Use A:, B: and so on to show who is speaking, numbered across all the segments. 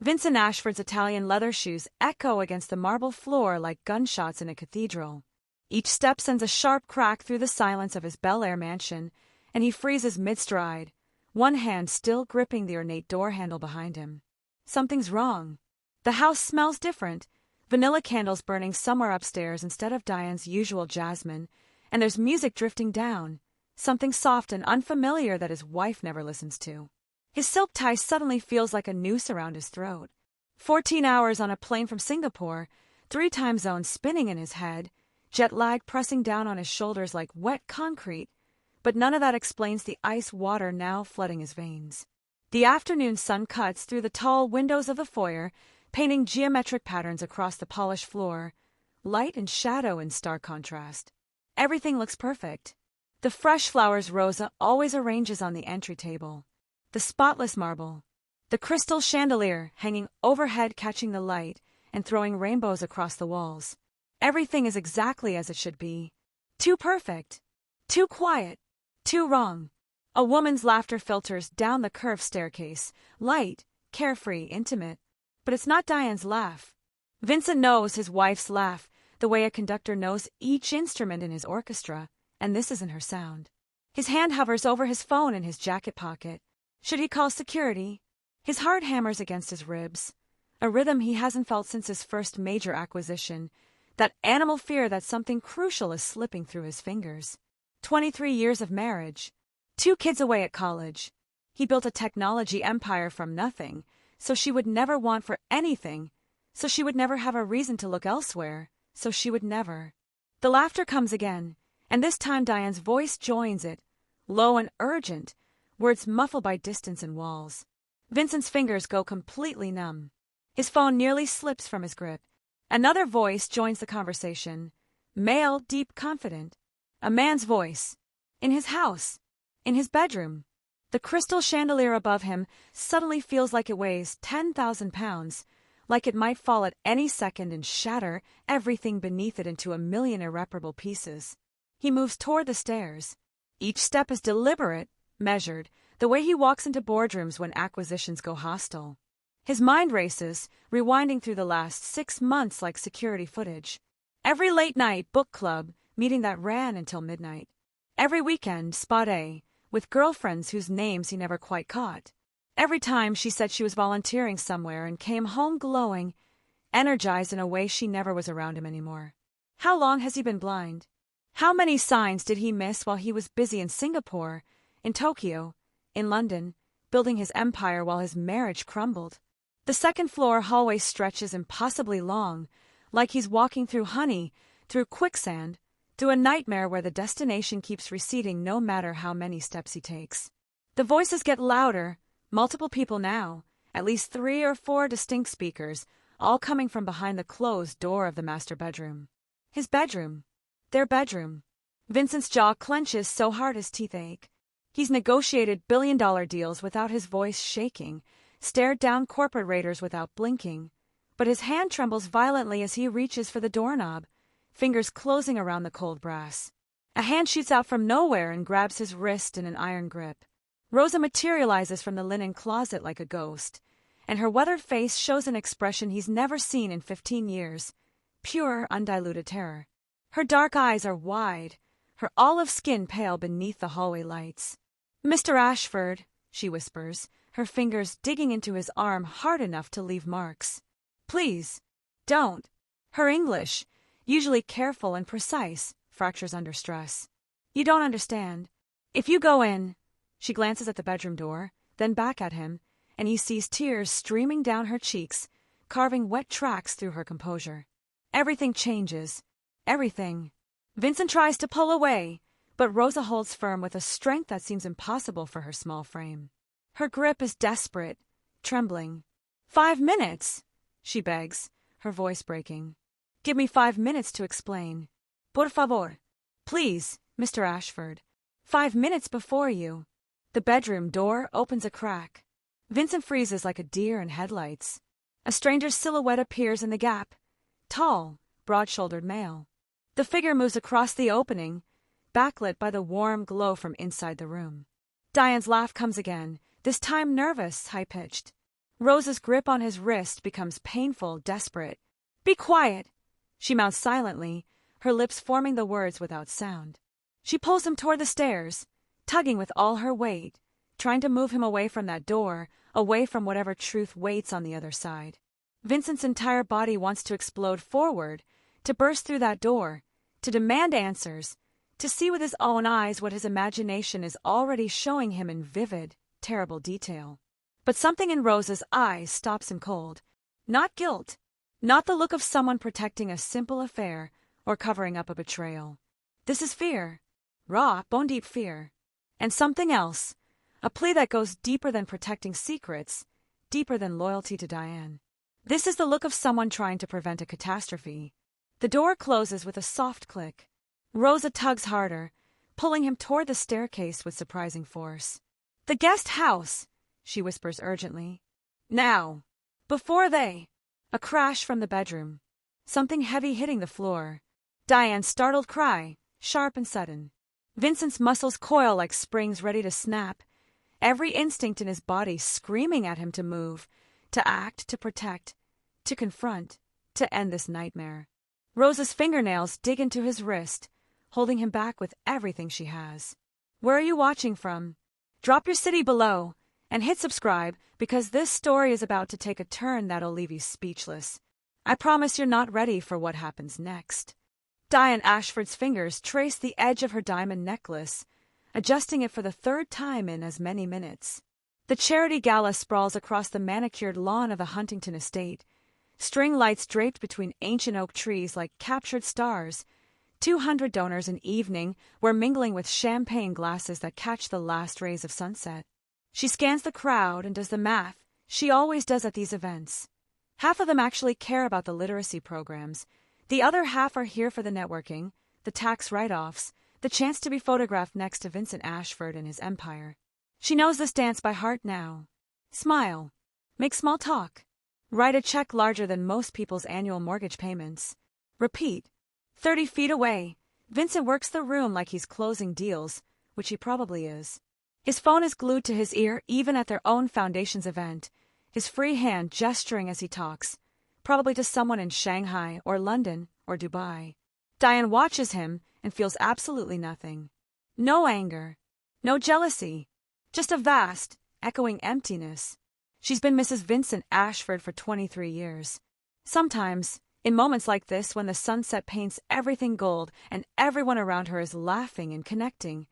A: Vincent Ashford's Italian leather shoes echo against the marble floor like gunshots in a cathedral. Each step sends a sharp crack through the silence of his Bel Air mansion, and he freezes mid-stride, one hand still gripping the ornate door handle behind him. Something's wrong. The house smells different, vanilla candles burning somewhere upstairs instead of Diane's usual jasmine, and there's music drifting down, something soft and unfamiliar that his wife never listens to. His silk tie suddenly feels like a noose around his throat. 14 hours on a plane from Singapore, 3 time zones spinning in his head, jet lag pressing down on his shoulders like wet concrete, but none of that explains the ice water now flooding his veins. The afternoon sun cuts through the tall windows of the foyer, painting geometric patterns across the polished floor, light and shadow in stark contrast. Everything looks perfect. The fresh flowers Rosa always arranges on the entry table, the spotless marble, the crystal chandelier hanging overhead catching the light and throwing rainbows across the walls. Everything is exactly as it should be. Too perfect. Too quiet. Too wrong. A woman's laughter filters down the curved staircase, light, carefree, intimate. But it's not Diane's laugh. Vincent knows his wife's laugh, the way a conductor knows each instrument in his orchestra, and this isn't her sound. His hand hovers over his phone in his jacket pocket. Should he call security? His heart hammers against his ribs, a rhythm he hasn't felt since his first major acquisition, that animal fear that something crucial is slipping through his fingers. 23 years of marriage, 2 kids away at college. He built a technology empire from nothing, so she would never want for anything, so she would never have a reason to look elsewhere, so she would never. The laughter comes again, and this time Diane's voice joins it, low and urgent, words muffled by distance and walls. Vincent's fingers go completely numb. His phone nearly slips from his grip. Another voice joins the conversation, male, deep, confident. A man's voice. In his house. In his bedroom. The crystal chandelier above him suddenly feels like it weighs 10,000 pounds, like it might fall at any second and shatter everything beneath it into a million irreparable pieces. He moves toward the stairs. Each step is deliberate, measured, the way he walks into boardrooms when acquisitions go hostile. His mind races, rewinding through the last 6 months like security footage. Every late-night book club meeting that ran until midnight. Every weekend, spot A, with girlfriends whose names he never quite caught. Every time she said she was volunteering somewhere and came home glowing, energized in a way she never was around him anymore. How long has he been blind? How many signs did he miss while he was busy in Singapore, in Tokyo, in London, building his empire while his marriage crumbled? The second-floor hallway stretches impossibly long, like he's walking through honey, through quicksand, through a nightmare where the destination keeps receding no matter how many steps he takes. The voices get louder, multiple people now, at least 3 or 4 distinct speakers, all coming from behind the closed door of the master bedroom. His bedroom. Their bedroom. Vincent's jaw clenches so hard his teeth ache. He's negotiated billion-dollar deals without his voice shaking, stared down corporate raiders without blinking, but his hand trembles violently as he reaches for the doorknob, fingers closing around the cold brass. A hand shoots out from nowhere and grabs his wrist in an iron grip. Rosa materializes from the linen closet like a ghost, and her weathered face shows an expression he's never seen in 15 years, pure, undiluted terror. Her dark eyes are wide, her olive skin pale beneath the hallway lights. "Mr. Ashford," she whispers, her fingers digging into his arm hard enough to leave marks. "Please, don't." Her English, usually careful and precise, fractures under stress. "You don't understand. If you go in..." She glances at the bedroom door, then back at him, and he sees tears streaming down her cheeks, carving wet tracks through her composure. Everything changes. Everything. Vincent tries to pull away, but Rosa holds firm with a strength that seems impossible for her small frame. Her grip is desperate, trembling. 5 minutes, she begs, her voice breaking. "Give me 5 minutes to explain. Por favor. Please, Mr. Ashford. 5 minutes before you." The bedroom door opens a crack. Vincent freezes like a deer in headlights. A stranger's silhouette appears in the gap. Tall, broad-shouldered male. The figure moves across the opening, backlit by the warm glow from inside the room. Diane's laugh comes again, this time nervous, high-pitched. Rose's grip on his wrist becomes painful, desperate. "Be quiet!" She mounts silently, her lips forming the words without sound. She pulls him toward the stairs, tugging with all her weight, trying to move him away from that door, away from whatever truth waits on the other side. Vincent's entire body wants to explode forward, to burst through that door, to demand answers, to see with his own eyes what his imagination is already showing him in vivid, terrible detail. But something in Rose's eyes stops him cold. Not guilt, not the look of someone protecting a simple affair or covering up a betrayal. This is fear, raw, bone-deep fear. And something else, a plea that goes deeper than protecting secrets, deeper than loyalty to Diane. This is the look of someone trying to prevent a catastrophe. The door closes with a soft click. Rosa tugs harder, pulling him toward the staircase with surprising force. "The guest house," she whispers urgently. "Now!" Before they... A crash from the bedroom. Something heavy hitting the floor. Diane's startled cry, sharp and sudden. Vincent's muscles coil like springs ready to snap, every instinct in his body screaming at him to move, to act, to protect, to confront, to end this nightmare. Rosa's fingernails dig into his wrist, holding him back with everything she has. Where are you watching from? Drop your city below and hit subscribe, because this story is about to take a turn that'll leave you speechless. I promise you're not ready for what happens next. Diane Ashford's fingers trace the edge of her diamond necklace, adjusting it for the third time in as many minutes. The charity gala sprawls across the manicured lawn of the Huntington estate, string lights draped between ancient oak trees like captured stars. 200 donors an evening were mingling with champagne glasses that catch the last rays of sunset. She scans the crowd and does the math she always does at these events. Half of them actually care about the literacy programs. The other half are here for the networking, the tax write-offs, the chance to be photographed next to Vincent Ashford and his empire. She knows this dance by heart now. Smile. Make small talk. Write a check larger than most people's annual mortgage payments. Repeat. 30 feet away, Vincent works the room like he's closing deals, which he probably is. His phone is glued to his ear even at their own foundation's event, his free hand gesturing as he talks, probably to someone in Shanghai or London or Dubai. Diane watches him and feels absolutely nothing. No anger, no jealousy, just a vast, echoing emptiness. She's been Mrs. Vincent Ashford for 23 years. Sometimes, in moments like this when the sunset paints everything gold and everyone around her is laughing and connecting,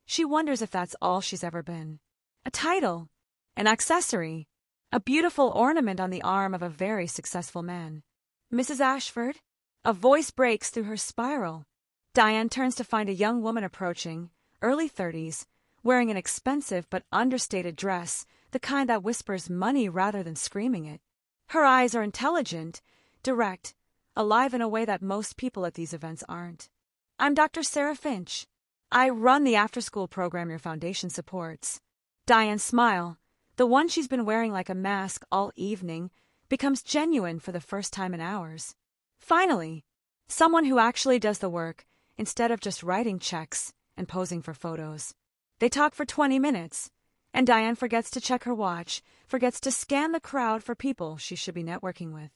A: she wonders if that's all she's ever been. A title, an accessory, a beautiful ornament on the arm of a very successful man. "Mrs. Ashford?" A voice breaks through her spiral. Diane turns to find a young woman approaching, early 30s, wearing an expensive but understated dress, the kind that whispers money rather than screaming it. Her eyes are intelligent, direct, alive in a way that most people at these events aren't. "I'm Dr. Sarah Finch. I run the after-school program your foundation supports." Diane's smile, the one she's been wearing like a mask all evening, becomes genuine for the first time in hours. Finally, someone who actually does the work, instead of just writing checks and posing for photos. They talk for 20 minutes, and Diane forgets to check her watch, forgets to scan the crowd for people she should be networking with.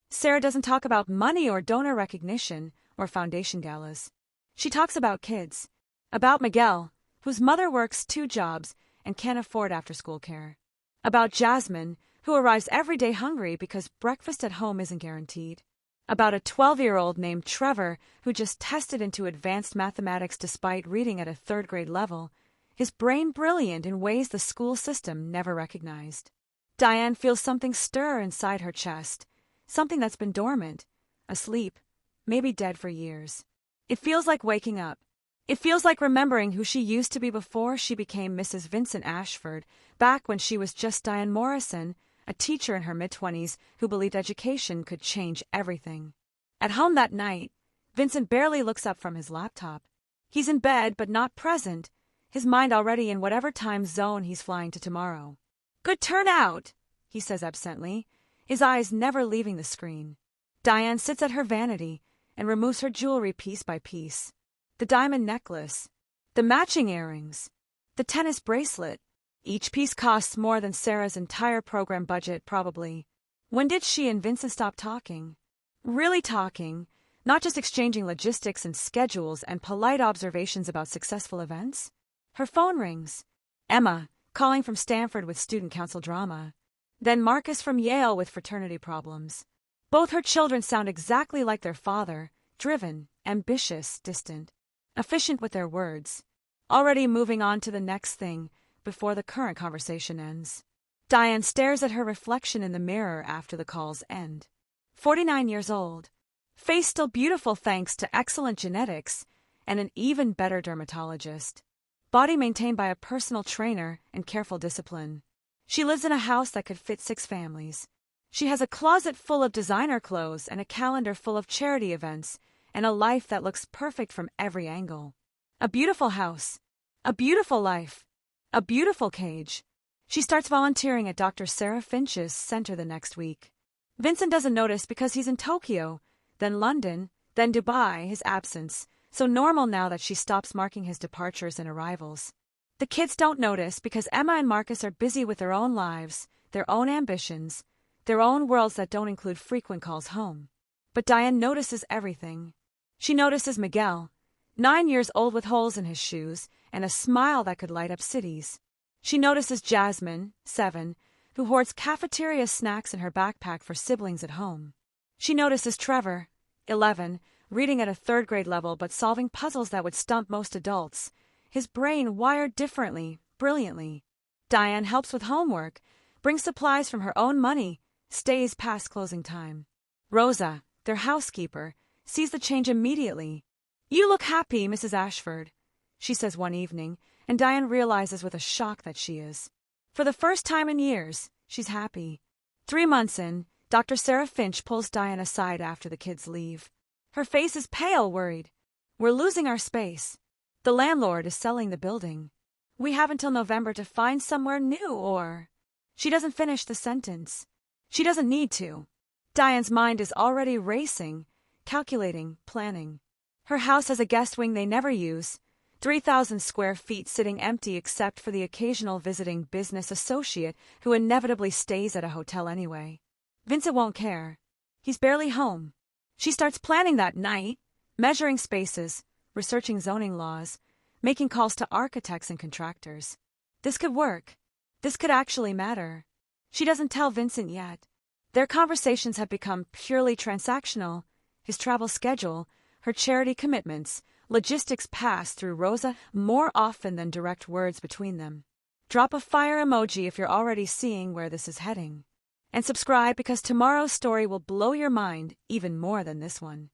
A: Sarah doesn't talk about money or donor recognition or foundation galas. She talks about kids, about Miguel, whose mother works 2 jobs and can't afford after-school care, about Jasmine, who arrives every day hungry because breakfast at home isn't guaranteed, about a 12-year-old named Trevor who just tested into advanced mathematics despite reading at a 3rd-grade level, his brain brilliant in ways the school system never recognized. Diane feels something stir inside her chest, something that's been dormant, asleep, maybe dead for years. It feels like waking up. It feels like remembering who she used to be before she became Mrs. Vincent Ashford, back when she was just Diane Morrison, a teacher in her mid-20s who believed education could change everything. At home that night, Vincent barely looks up from his laptop. He's in bed but not present, his mind already in whatever time zone he's flying to tomorrow. "Good turnout," he says absently, his eyes never leaving the screen. Diane sits at her vanity and removes her jewelry piece by piece. The diamond necklace, the matching earrings, the tennis bracelet. Each piece costs more than Sarah's entire program budget, probably. When did she and Vincent stop talking? Really talking, not just exchanging logistics and schedules and polite observations about successful events? Her phone rings. Emma, calling from Stanford with student council drama. Then Marcus from Yale with fraternity problems. Both her children sound exactly like their father, driven, ambitious, distant, efficient with their words. Already moving on to the next thing before the current conversation ends. Diane stares at her reflection in the mirror after the call's end. 49 years old. Face still beautiful thanks to excellent genetics and an even better dermatologist. Body maintained by a personal trainer and careful discipline. She lives in a house that could fit 6 families. She has a closet full of designer clothes and a calendar full of charity events and a life that looks perfect from every angle. A beautiful house. A beautiful life. A beautiful cage. She starts volunteering at Dr. Sarah Finch's center the next week. Vincent doesn't notice because he's in Tokyo, then London, then Dubai, his absence, so normal now that she stops marking his departures and arrivals. The kids don't notice because Emma and Marcus are busy with their own lives, their own ambitions, their own worlds that don't include frequent calls home. But Diane notices everything. She notices Miguel, 9 years old with holes in his shoes and a smile that could light up cities. She notices Jasmine, 7, who hoards cafeteria snacks in her backpack for siblings at home. She notices Trevor, 11, reading at a 3rd grade level but solving puzzles that would stump most adults, his brain wired differently, brilliantly. Diane helps with homework, brings supplies from her own money, stays past closing time. Rosa, their housekeeper, sees the change immediately. "You look happy, Mrs. Ashford," she says one evening, and Diane realizes with a shock that she is. For the first time in years, she's happy. 3 months in, Dr. Sarah Finch pulls Diane aside after the kids leave. Her face is pale, worried. "We're losing our space. The landlord is selling the building. We have until November to find somewhere new or—" She doesn't finish the sentence. She doesn't need to. Diane's mind is already racing, calculating, planning. Her house has a guest wing they never use, 3,000 square feet sitting empty except for the occasional visiting business associate who inevitably stays at a hotel anyway. Vincent won't care. He's barely home. She starts planning that night, measuring spaces, researching zoning laws, making calls to architects and contractors. This could work. This could actually matter. She doesn't tell Vincent yet. Their conversations have become purely transactional. His travel schedule, her charity commitments, logistics pass through Rosa more often than direct words between them. Drop a fire emoji if you're already seeing where this is heading. And subscribe because tomorrow's story will blow your mind even more than this one.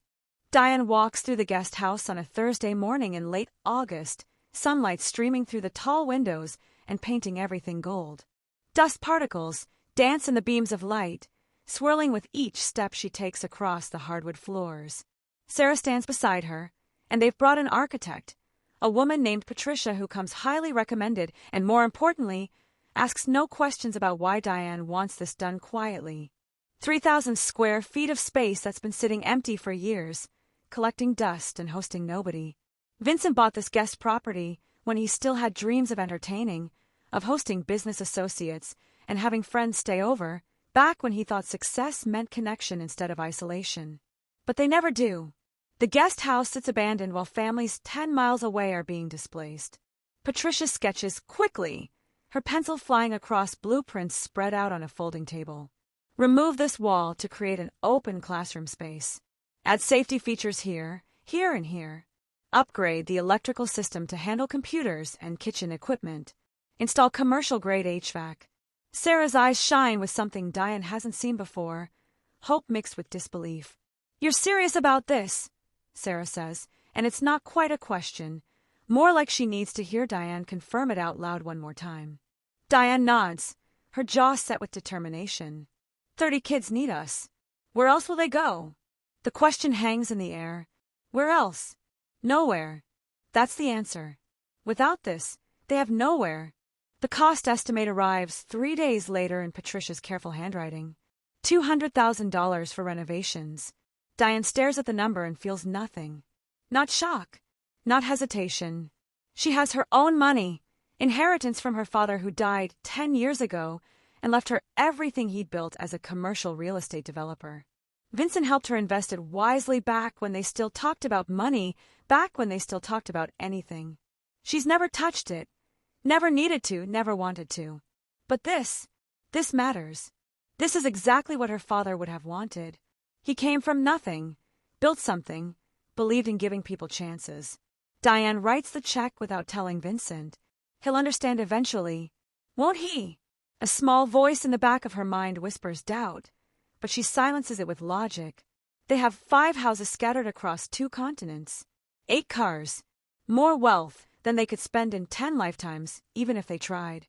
A: Diane walks through the guest house on a Thursday morning in late August, sunlight streaming through the tall windows and painting everything gold. Dust particles dance in the beams of light, swirling with each step she takes across the hardwood floors. Sarah stands beside her, and they've brought an architect, a woman named Patricia who comes highly recommended and, more importantly, asks no questions about why Diane wants this done quietly. 3,000 square feet of space that's been sitting empty for years, collecting dust and hosting nobody. Vincent bought this guest property when he still had dreams of entertaining, of hosting business associates, and having friends stay over, back when he thought success meant connection instead of isolation. But they never do. The guest house sits abandoned while families 10 miles away are being displaced. Patricia sketches quickly, her pencil flying across blueprints spread out on a folding table. Remove this wall to create an open classroom space. Add safety features here, here, and here. Upgrade the electrical system to handle computers and kitchen equipment. Install commercial-grade HVAC. Sarah's eyes shine with something Diane hasn't seen before, hope mixed with disbelief. "You're serious about this?" Sarah says, and it's not quite a question, more like she needs to hear Diane confirm it out loud one more time. Diane nods, her jaw set with determination. 30 kids need us. Where else will they go? The question hangs in the air. Where else? Nowhere. That's the answer. Without this, they have nowhere. The cost estimate arrives 3 days later in Patricia's careful handwriting. $200,000 for renovations. Diane stares at the number and feels nothing. Not shock. Not hesitation. She has her own money, Inheritance from her father who died 10 years ago and left her everything he'd built as a commercial real estate developer. Vincent helped her invest it wisely back when they still talked about money, back when they still talked about anything. She's never touched it, never needed to, never wanted to. But this matters. This is exactly what her father would have wanted. He came from nothing, built something, believed in giving people chances. Diane writes the check without telling Vincent. He'll understand eventually, won't he? A small voice in the back of her mind whispers doubt, but she silences it with logic. They have 5 houses scattered across 2 continents, 8 cars, more wealth than they could spend in 10 lifetimes, even if they tried.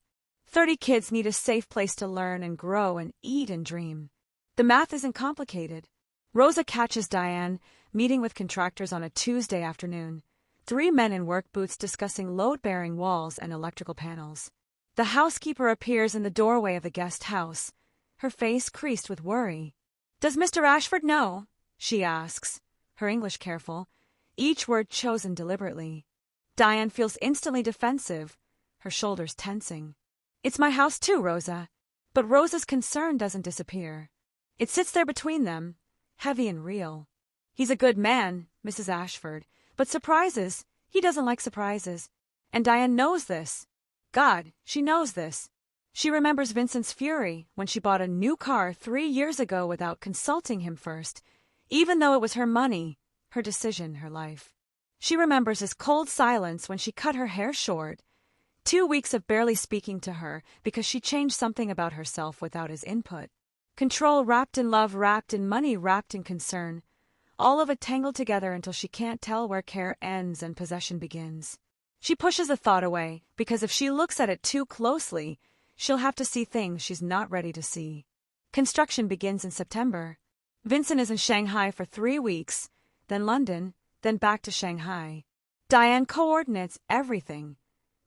A: 30 kids need a safe place to learn and grow and eat and dream. The math isn't complicated. Rosa catches Diane meeting with contractors on a Tuesday afternoon. 3 men in work boots discussing load-bearing walls and electrical panels. The housekeeper appears in the doorway of the guest house, her face creased with worry. "Does Mr. Ashford know?" she asks, her English careful, each word chosen deliberately. Diane feels instantly defensive, her shoulders tensing. "It's my house too, Rosa." But Rosa's concern doesn't disappear. It sits there between them, heavy and real. "He's a good man, Mrs. Ashford, but surprises, he doesn't like surprises. And Diane knows this. God, she knows this. She remembers Vincent's fury when she bought a new car 3 years ago without consulting him first, even though it was her money, her decision, her life. She remembers his cold silence when she cut her hair short, 2 weeks of barely speaking to her because she changed something about herself without his input. Control wrapped in love, wrapped in money, wrapped in concern. All of it tangled together until she can't tell where care ends and possession begins. She pushes the thought away, because if she looks at it too closely, she'll have to see things she's not ready to see. Construction begins in September. Vincent is in Shanghai for 3 weeks, then London, then back to Shanghai. Diane coordinates everything.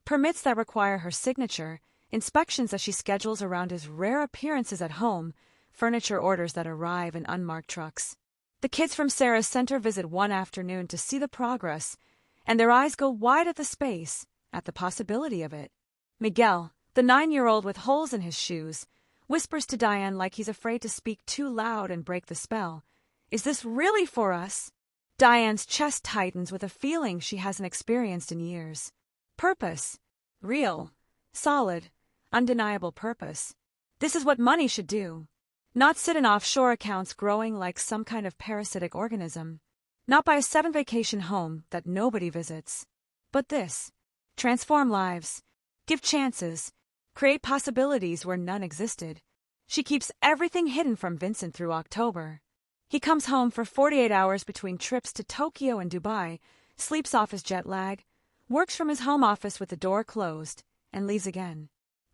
A: Permits that require her signature, inspections that she schedules around his rare appearances at home, furniture orders that arrive in unmarked trucks. The kids from Sarah's center visit one afternoon to see the progress, and their eyes go wide at the space, at the possibility of it. Miguel, the 9-year-old with holes in his shoes, whispers to Diane like he's afraid to speak too loud and break the spell. "Is this really for us?" Diane's chest tightens with a feeling she hasn't experienced in years. Purpose. Real. Solid. Undeniable purpose. This is what money should do. Not sit in offshore accounts growing like some kind of parasitic organism. Not buy a 7-vacation home that nobody visits. But this. Transform lives. Give chances. Create possibilities where none existed. She keeps everything hidden from Vincent through October. He comes home for 48 hours between trips to Tokyo and Dubai, sleeps off his jet lag, works from his home office with the door closed, and leaves again.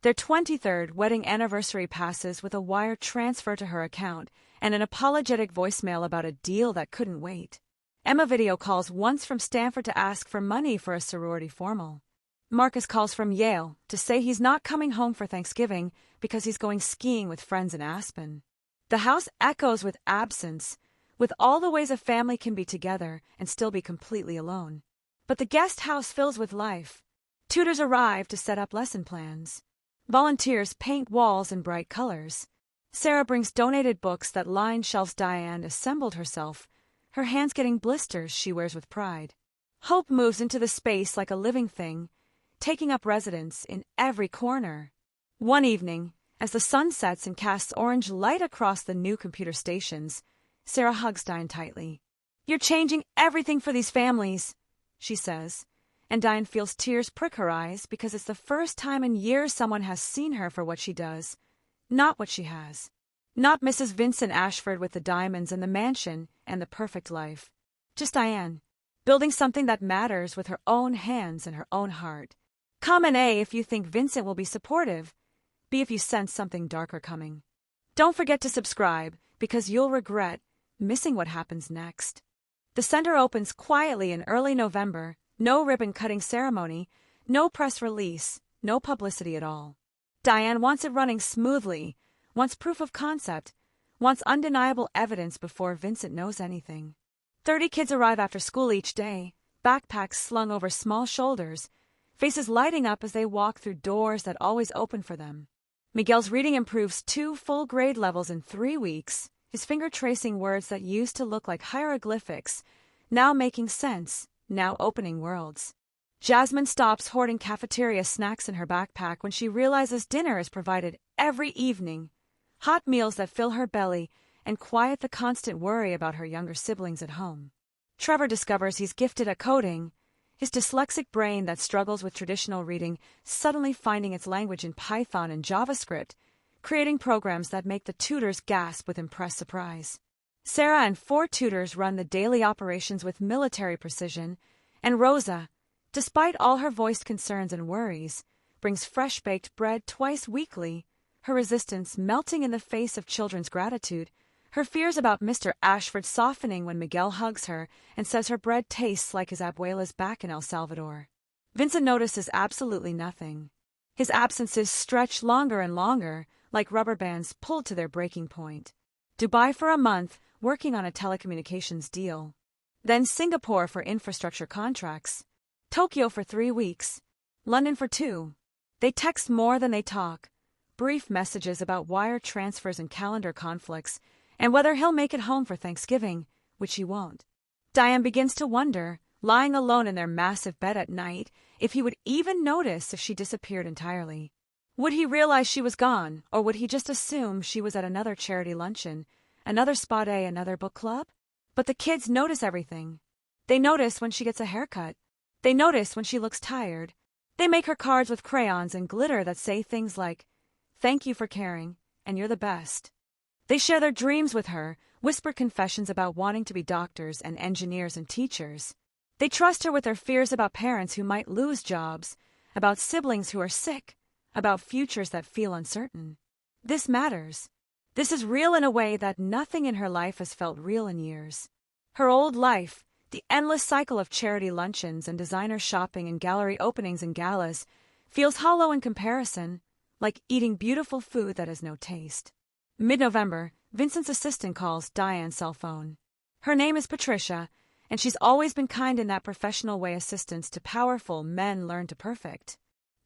A: Their 23rd wedding anniversary passes with a wire transfer to her account and an apologetic voicemail about a deal that couldn't wait. Emma video calls once from Stanford to ask for money for a sorority formal. Marcus calls from Yale to say he's not coming home for Thanksgiving because he's going skiing with friends in Aspen. The house echoes with absence, with all the ways a family can be together and still be completely alone. But the guest house fills with life. Tutors arrive to set up lesson plans. Volunteers paint walls in bright colors. Sarah brings donated books that line shelves Diane assembled herself, her hands getting blisters she wears with pride. Hope moves into the space like a living thing, taking up residence in every corner. One evening, as the sun sets and casts orange light across the new computer stations, Sarah hugs Diane tightly. "You're changing everything for these families," she says, and Diane feels tears prick her eyes because it's the first time in years someone has seen her for what she does, not what she has. Not Mrs. Vincent Ashford with the diamonds and the mansion and the perfect life. Just Diane, building something that matters with her own hands and her own heart. Comment A if you think Vincent will be supportive. B if you sense something darker coming. Don't forget to subscribe because you'll regret missing what happens next. The center opens quietly in early November. No ribbon-cutting ceremony, no press release, no publicity at all. Diane wants it running smoothly, wants proof of concept, wants undeniable evidence before Vincent knows anything. 30 kids arrive after school each day, backpacks slung over small shoulders, faces lighting up as they walk through doors that always open for them. Miguel's reading improves 2 full grade levels in 3 weeks, his finger tracing words that used to look like hieroglyphics, now making sense, now opening worlds. Jasmine stops hoarding cafeteria snacks in her backpack when she realizes dinner is provided every evening, hot meals that fill her belly and quiet the constant worry about her younger siblings at home. Trevor discovers he's gifted at coding, his dyslexic brain that struggles with traditional reading suddenly finding its language in Python and JavaScript, creating programs that make the tutors gasp with impressed surprise. Sarah and 4 tutors run the daily operations with military precision, and Rosa, despite all her voiced concerns and worries, brings fresh-baked bread twice weekly, her resistance melting in the face of children's gratitude, her fears about Mr. Ashford softening when Miguel hugs her and says her bread tastes like his abuela's back in El Salvador. Vincent notices absolutely nothing. His absences stretch longer and longer, like rubber bands pulled to their breaking point. Dubai for a month, working on a telecommunications deal. Then Singapore for infrastructure contracts. Tokyo for 3 weeks. London for 2. They text more than they talk. Brief messages about wire transfers and calendar conflicts, and whether he'll make it home for Thanksgiving, which he won't. Diane begins to wonder, lying alone in their massive bed at night, if he would even notice if she disappeared entirely. Would he realize she was gone, or would he just assume she was at another charity luncheon, another spa day, another book club? But the kids notice everything. They notice when she gets a haircut. They notice when she looks tired. They make her cards with crayons and glitter that say things like, "Thank you for caring, and you're the best." They share their dreams with her, whisper confessions about wanting to be doctors and engineers and teachers. They trust her with their fears about parents who might lose jobs, about siblings who are sick, about futures that feel uncertain. This matters. This is real in a way that nothing in her life has felt real in years. Her old life, the endless cycle of charity luncheons and designer shopping and gallery openings and galas, feels hollow in comparison, like eating beautiful food that has no taste. Mid-November, Vincent's assistant calls Diane's cell phone. Her name is Patricia, and she's always been kind in that professional way assistants to powerful men learn to perfect.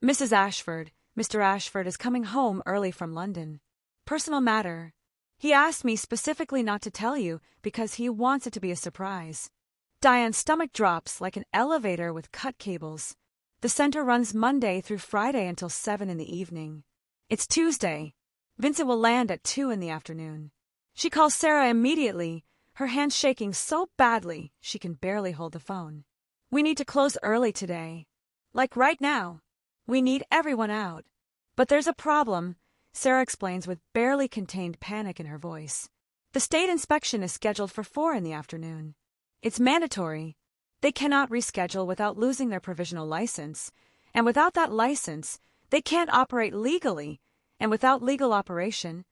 A: "Mrs. Ashford, Mr. Ashford is coming home early from London. Personal matter. He asked me specifically not to tell you because he wants it to be a surprise." Diane's stomach drops like an elevator with cut cables. The center runs Monday through Friday until 7 in the evening. It's Tuesday. Vincent will land at 2 in the afternoon. She calls Sarah immediately, her hands shaking so badly she can barely hold the phone. "We need to close early today. Like right now. We need everyone out. But there's a problem," Sarah explains with barely contained panic in her voice. "The state inspection is scheduled for 4 in the afternoon. It's mandatory. They cannot reschedule without losing their provisional license, and without that license, they can't operate legally, and without legal operation,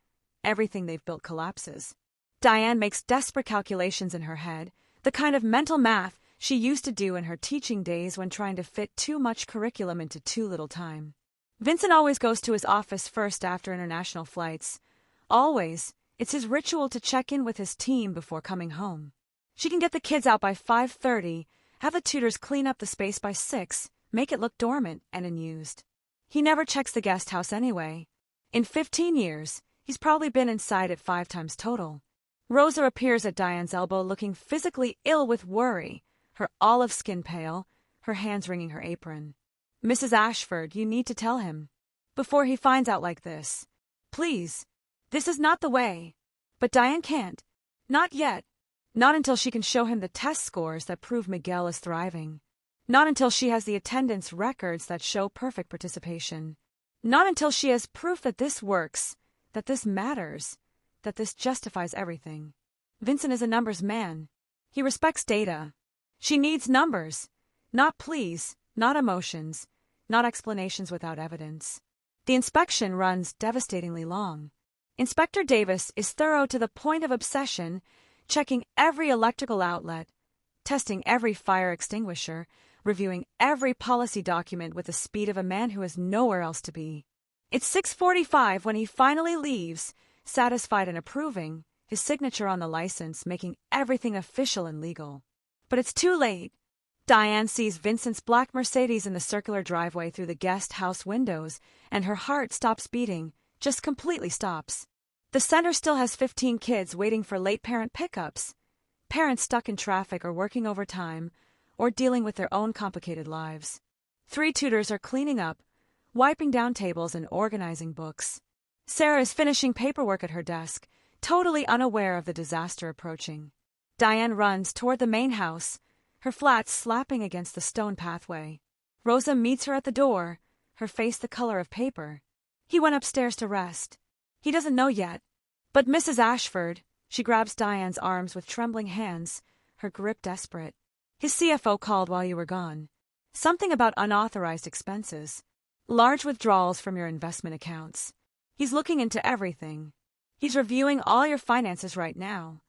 A: everything they've built collapses." Diane makes desperate calculations in her head, the kind of mental math she used to do in her teaching days when trying to fit too much curriculum into too little time. Vincent always goes to his office first after international flights. Always. It's his ritual to check in with his team before coming home. She can get the kids out by 5:30, have the tutors clean up the space by 6, make it look dormant and unused. He never checks the guest house anyway. In 15 years, he's probably been inside it 5 times total. Rosa appears at Diane's elbow looking physically ill with worry, her olive skin pale, her hands wringing her apron. "Mrs. Ashford, you need to tell him. Before he finds out like this. Please. This is not the way." But Diane can't. Not yet. Not until she can show him the test scores that prove Miguel is thriving. Not until she has the attendance records that show perfect participation. Not until she has proof that this works, that this matters, that this justifies everything. Vincent is a numbers man. He respects data. She needs numbers. Not pleas, not emotions, not explanations without evidence. The inspection runs devastatingly long. Inspector Davis is thorough to the point of obsession, checking every electrical outlet, testing every fire extinguisher, reviewing every policy document with the speed of a man who has nowhere else to be. It's 6:45 when he finally leaves, satisfied and approving, his signature on the license making everything official and legal. But it's too late. Diane sees Vincent's black Mercedes in the circular driveway through the guest house windows, and her heart stops beating, just completely stops. The center still has 15 kids waiting for late parent pickups. Parents stuck in traffic or working overtime, or dealing with their own complicated lives. 3 tutors are cleaning up, wiping down tables and organizing books. Sarah is finishing paperwork at her desk, totally unaware of the disaster approaching. Diane runs toward the main house, her flat slapping against the stone pathway. Rosa meets her at the door, her face the color of paper. He went upstairs to rest. He doesn't know yet. But Mrs. Ashford, she grabs Diane's arms with trembling hands, her grip desperate. His CFO called while you were gone. Something about unauthorized expenses. Large withdrawals from your investment accounts. He's looking into everything. He's reviewing all your finances right now.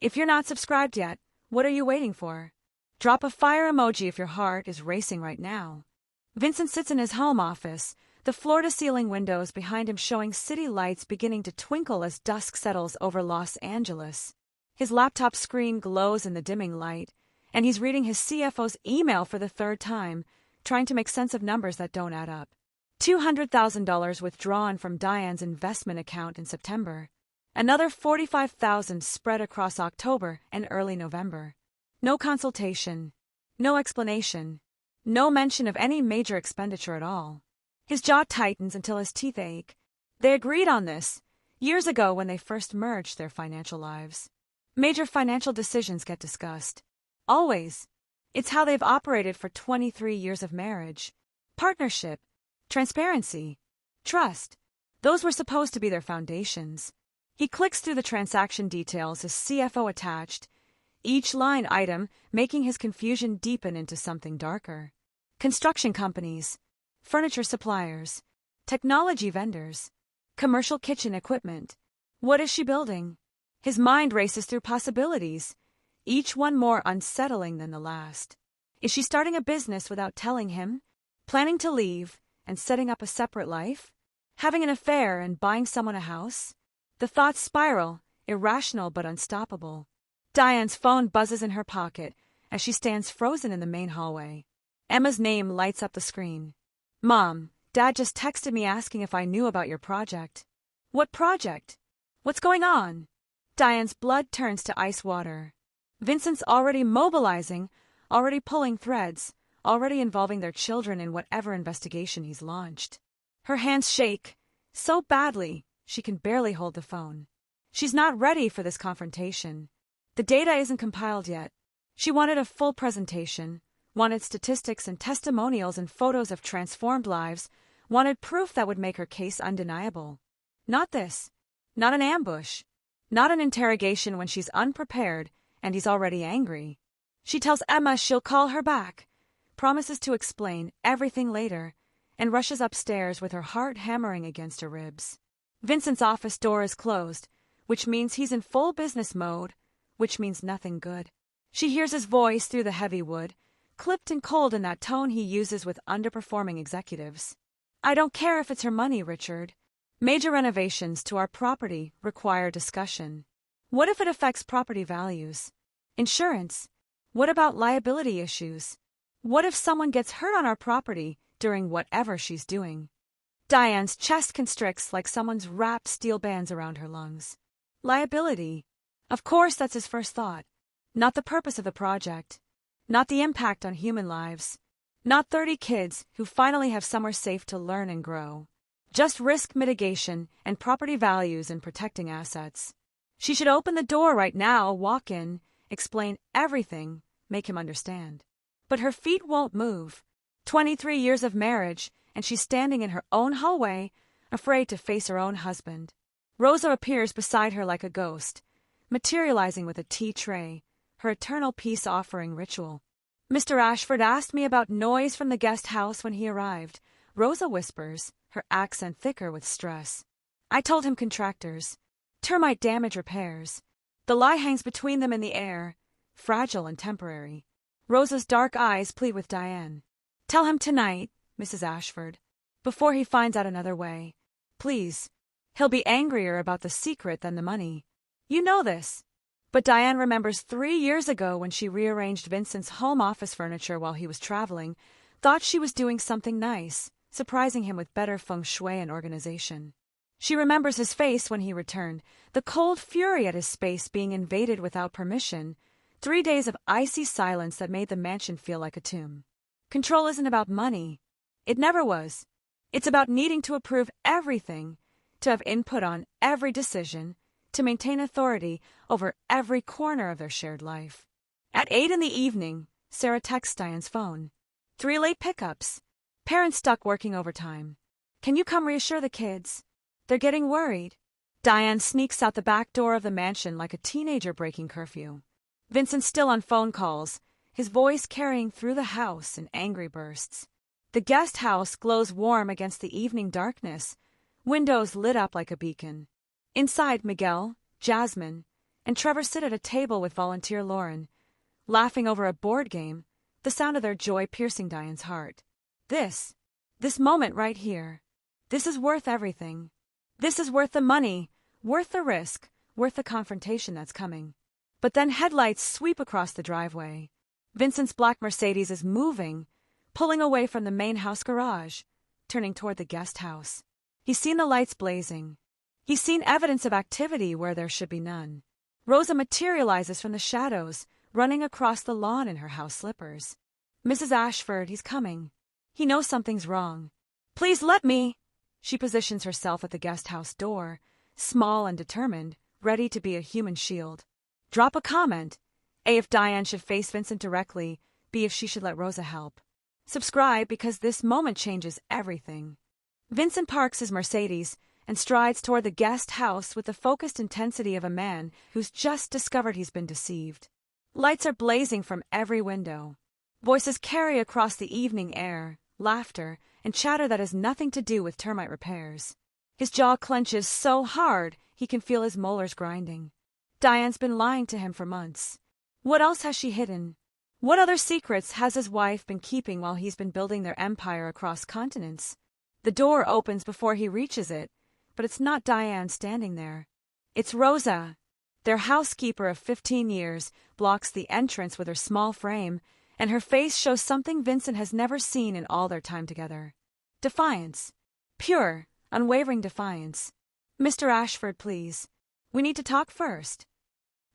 A: If you're not subscribed yet, what are you waiting for? Drop a fire emoji if your heart is racing right now. Vincent sits in his home office, the floor-to-ceiling windows behind him showing city lights beginning to twinkle as dusk settles over Los Angeles. His laptop screen glows in the dimming light, and he's reading his CFO's email for the 3rd time, trying to make sense of numbers that don't add up. $200,000 withdrawn from Diane's investment account in September. Another $45,000 spread across October and early November. No consultation. No explanation. No mention of any major expenditure at all. His jaw tightens until his teeth ache. They agreed on this years ago when they first merged their financial lives. Major financial decisions get discussed. Always. It's how they've operated for 23 years of marriage. Partnership. Transparency. Trust. Those were supposed to be their foundations. He clicks through the transaction details, his CFO attached, each line item making his confusion deepen into something darker. Construction companies, furniture suppliers, technology vendors, commercial kitchen equipment. What is she building? His mind races through possibilities, each one more unsettling than the last. Is she starting a business without telling him? Planning to leave and setting up a separate life? Having an affair and buying someone a house? The thoughts spiral, irrational but unstoppable. Diane's phone buzzes in her pocket as she stands frozen in the main hallway. Emma's name lights up the screen. Mom, Dad just texted me asking if I knew about your project. What project? What's going on? Diane's blood turns to ice water. Vincent's already mobilizing, already pulling threads, already involving their children in whatever investigation he's launched. Her hands shake, so badly she can barely hold the phone. She's not ready for this confrontation. The data isn't compiled yet. She wanted a full presentation, wanted statistics and testimonials and photos of transformed lives, wanted proof that would make her case undeniable. Not this. Not an ambush. Not an interrogation when she's unprepared and he's already angry. She tells Emma she'll call her back, promises to explain everything later, and rushes upstairs with her heart hammering against her ribs. Vincent's office door is closed, which means he's in full business mode, which means nothing good. She hears his voice through the heavy wood, clipped and cold in that tone he uses with underperforming executives. I don't care if it's her money, Richard. Major renovations to our property require discussion. What if it affects property values? Insurance? What about liability issues? What if someone gets hurt on our property during whatever she's doing? Diane's chest constricts like someone's wrapped steel bands around her lungs. Liability. Of course that's his first thought. Not the purpose of the project. Not the impact on human lives. Not 30 kids who finally have somewhere safe to learn and grow. Just risk mitigation and property values and protecting assets. She should open the door right now, walk in, explain everything, make him understand. But her feet won't move. 23 years of marriage, and she's standing in her own hallway, afraid to face her own husband. Rosa appears beside her like a ghost, materializing with a tea tray, her eternal peace offering ritual. Mr. Ashford asked me about noise from the guest house when he arrived, Rosa whispers, her accent thicker with stress. I told him contractors. Termite damage repairs. The lie hangs between them in the air, fragile and temporary. Rosa's dark eyes plead with Diane. Tell him tonight, Mrs. Ashford, before he finds out another way. Please. He'll be angrier about the secret than the money. You know this. But Diane remembers 3 years ago when she rearranged Vincent's home office furniture while he was traveling, thought she was doing something nice, surprising him with better feng shui and organization. She remembers his face when he returned, the cold fury at his space being invaded without permission, 3 days of icy silence that made the mansion feel like a tomb. Control isn't about money. It never was. It's about needing to approve everything, to have input on every decision, to maintain authority over every corner of their shared life. At 8 in the evening, Sarah texts Diane's phone. 3 late pickups. Parents stuck working overtime. Can you come reassure the kids? They're getting worried. Diane sneaks out the back door of the mansion like a teenager breaking curfew. Vincent's still on phone calls, his voice carrying through the house in angry bursts. The guest house glows warm against the evening darkness, windows lit up like a beacon. Inside, Miguel, Jasmine, and Trevor sit at a table with volunteer Lauren, laughing over a board game, the sound of their joy piercing Diane's heart. This moment right here, this is worth everything. This is worth the money, worth the risk, worth the confrontation that's coming. But then headlights sweep across the driveway. Vincent's black Mercedes is moving, pulling away from the main house garage, turning toward the guest house. He's seen the lights blazing. He's seen evidence of activity where there should be none. Rosa materializes from the shadows, running across the lawn in her house slippers. Mrs. Ashford, he's coming. He knows something's wrong. Please let me. She positions herself at the guest house door, small and determined, ready to be a human shield. Drop a comment. A, if Diane should face Vincent directly. B, if she should let Rosa help. Subscribe because this moment changes everything. Vincent parks his Mercedes and strides toward the guest house with the focused intensity of a man who's just discovered he's been deceived. Lights are blazing from every window. Voices carry across the evening air, laughter, and chatter that has nothing to do with termite repairs. His jaw clenches so hard he can feel his molars grinding. Diane's been lying to him for months. What else has she hidden? What other secrets has his wife been keeping while he's been building their empire across continents? The door opens before he reaches it, but it's not Diane standing there. It's Rosa. Their housekeeper of 15 years blocks the entrance with her small frame, and her face shows something Vincent has never seen in all their time together. Defiance. Pure, unwavering defiance. Mr. Ashford, please. We need to talk first.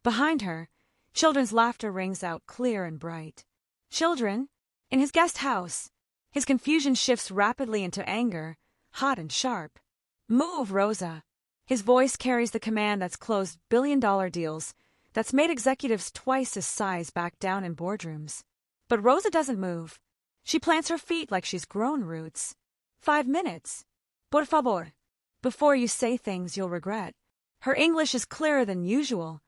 A: Behind her, children's laughter rings out clear and bright. Children? In his guest house. His confusion shifts rapidly into anger, hot and sharp. Move, Rosa. His voice carries the command that's closed billion-dollar deals, that's made executives twice his size back down in boardrooms. But Rosa doesn't move. She plants her feet like she's grown roots. 5 minutes. Por favor. Before you say things you'll regret. Her English is clearer than usual,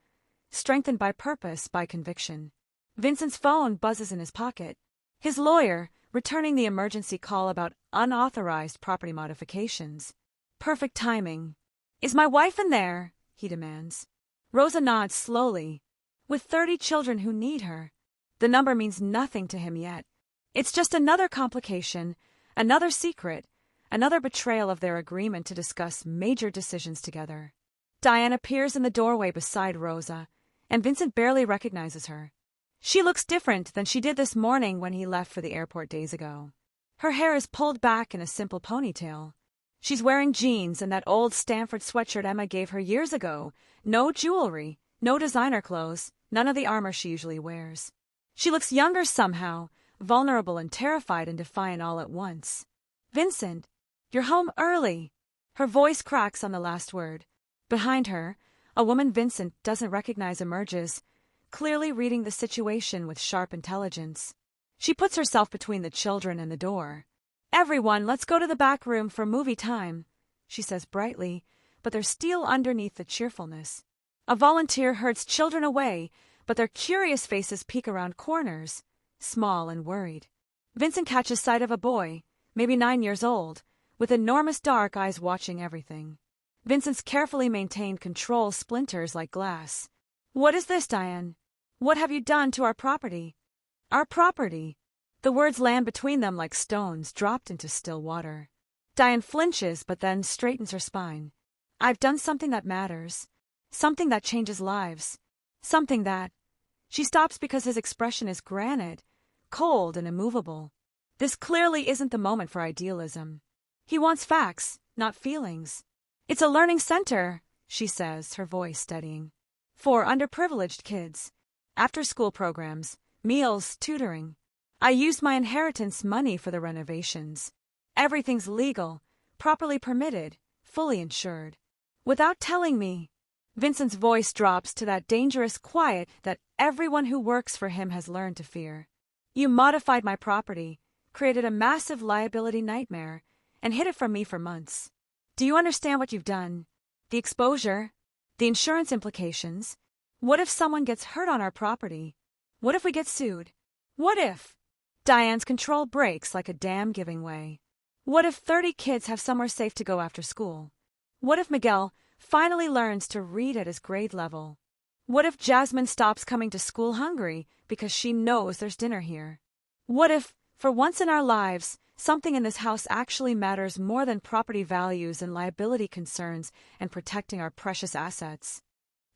A: strengthened by purpose, by conviction. Vincent's phone buzzes in his pocket. His lawyer, returning the emergency call about unauthorized property modifications. Perfect timing. Is my wife in there? He demands. Rosa nods slowly. With 30 children who need her. The number means nothing to him yet. It's just another complication, another secret, another betrayal of their agreement to discuss major decisions together. Diane appears in the doorway beside Rosa, and Vincent barely recognizes her. She looks different than she did this morning when he left for the airport days ago. Her hair is pulled back in a simple ponytail. She's wearing jeans and that old Stanford sweatshirt Emma gave her years ago. No jewelry, no designer clothes, none of the armor she usually wears. She looks younger somehow, vulnerable and terrified and defiant all at once. Vincent, you're home early. Her voice cracks on the last word. Behind her, a woman Vincent doesn't recognize emerges, clearly reading the situation with sharp intelligence. She puts herself between the children and the door. Everyone, let's go to the back room for movie time, she says brightly, but there's steel underneath the cheerfulness. A volunteer herds children away, but their curious faces peek around corners, small and worried. Vincent catches sight of a boy, maybe 9 years old, with enormous dark eyes watching everything. Vincent's carefully maintained control splinters like glass. What is this, Diane? What have you done to our property? Our property. The words land between them like stones dropped into still water. Diane flinches but then straightens her spine. I've done something that matters. Something that changes lives. Something that. She stops because his expression is granite, cold and immovable. This clearly isn't the moment for idealism. He wants facts, not feelings. It's a learning center, she says, her voice steadying. For underprivileged kids. After-school programs, meals, tutoring. I used my inheritance money for the renovations. Everything's legal, properly permitted, fully insured. Without telling me. Vincent's voice drops to that dangerous quiet that everyone who works for him has learned to fear. You modified my property, created a massive liability nightmare, and hid it from me for months. Do you understand what you've done? The exposure, the insurance implications. What if someone gets hurt on our property? What if we get sued? What if? Diane's control breaks like a dam giving way. What if 30 kids have somewhere safe to go after school? What if Miguel finally learns to read at his grade level? What if Jasmine stops coming to school hungry because she knows there's dinner here? What if, for once in our lives, something in this house actually matters more than property values and liability concerns and protecting our precious assets?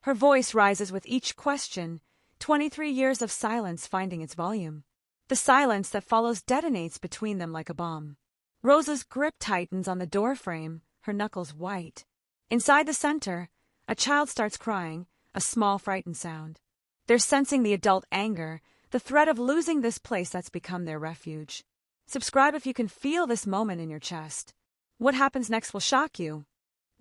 A: Her voice rises with each question, 23 years of silence finding its volume. The silence that follows detonates between them like a bomb. Rosa's grip tightens on the doorframe, her knuckles white. Inside the center, a child starts crying, a small frightened sound. They're sensing the adult anger, the threat of losing this place that's become their refuge. Subscribe if you can feel this moment in your chest. What happens next will shock you.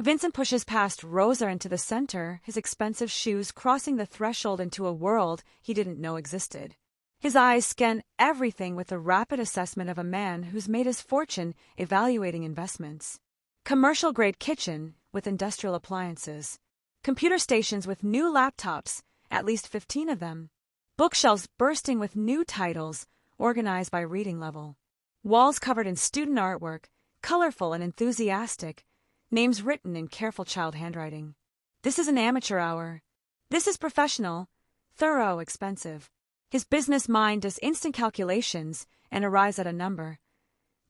A: Vincent pushes past Rosa into the center, his expensive shoes crossing the threshold into a world he didn't know existed. His eyes scan everything with the rapid assessment of a man who's made his fortune evaluating investments. Commercial-grade kitchen with industrial appliances. Computer stations with new laptops, at least 15 of them. Bookshelves bursting with new titles, organized by reading level. Walls covered in student artwork, colorful and enthusiastic, names written in careful child handwriting. This is an amateur hour. This is professional, thorough, expensive. His business mind does instant calculations and arrives at a number.